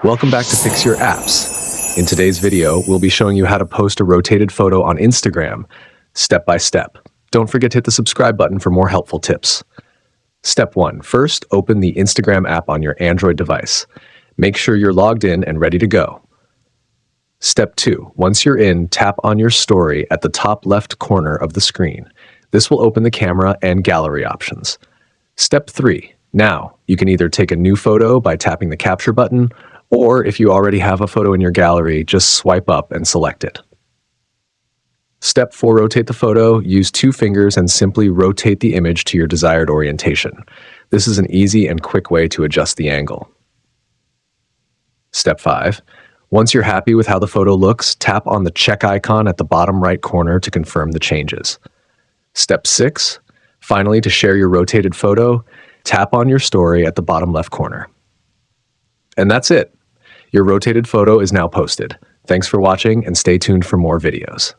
Welcome back to Fix Your Apps. In today's video, we'll be showing you how to post a rotated photo on Instagram, step by step. Don't forget to hit the subscribe button for more helpful tips. Step 1. First, open the Instagram app on your Android device. Make sure you're logged in and ready to go. Step 2. Once you're in, tap on your story at the top left corner of the screen. This will open the camera and gallery options. Step 3. Now, you can either take a new photo by tapping the capture button, or if you already have a photo in your gallery, just swipe up and select it. Step 4. Rotate the photo. Use 2 fingers and simply rotate the image to your desired orientation. This is an easy and quick way to adjust the angle. Step 5. Once you're happy with how the photo looks, tap on the check icon at the bottom right corner to confirm the changes. Step 6. Finally, to share your rotated photo, tap on your story at the bottom left corner. And that's it. Your rotated photo is now posted. Thanks for watching and stay tuned for more videos.